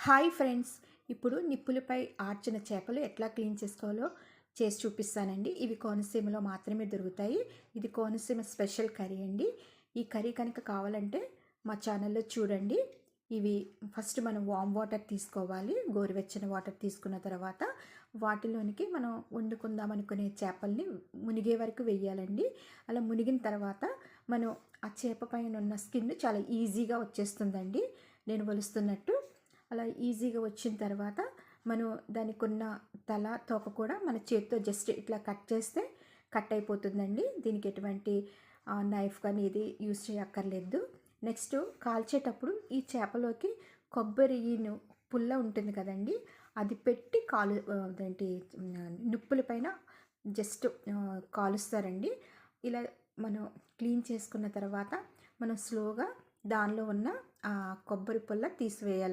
Hi friends, ఇప్పుడు నిప్పులపై ఆర్చిన చేపలు ఎట్లా క్లీన్ చేసుకోవాలో చేసి చూపిస్తానండి. ఇవి కోనసీమలో మాత్రమే దొరుకుతాయి. ఇది కోనసీమ స్పెషల్ కర్రీ అండి. ఈ కర్రీ కనుక కావాలంటే మా ఛానల్లో చూడండి. ఇవి ఫస్ట్ మనం వామ్ వాటర్ తీసుకోవాలి. గోరువెచ్చని వాటర్ తీసుకున్న తర్వాత వాటిలోనికి మనం వండుకుందాం అనుకునే చేపల్ని మునిగే వరకు వెయ్యాలండి. అలా మునిగిన తర్వాత మనం ఆ చేప పైన ఉన్న స్కిన్ చాలా ఈజీగా వచ్చేస్తుందండి, నేను వలుస్తున్నట్టు. అలా ఈజీగా వచ్చిన తర్వాత మనం దానికి ఉన్న తల తోక కూడా మన చేతితో జస్ట్ ఇట్లా కట్ చేస్తే కట్ అయిపోతుందండి. దీనికి ఎటువంటి నైఫ్ కానీ ఇది యూస్ చేయక్కర్లేదు. నెక్స్ట్ కాల్చేటప్పుడు ఈ చేపలోకి కొబ్బరిను పుల్ల ఉంటుంది కదండి, అది పెట్టి అదేంటి నిప్పుల పైన జస్ట్ కాలుస్తారండి. ఇలా మనం క్లీన్ చేసుకున్న తర్వాత మనం స్లోగా దానిలో ఉన్న కొబ్బరి పుల్ల తీసివేయాలి.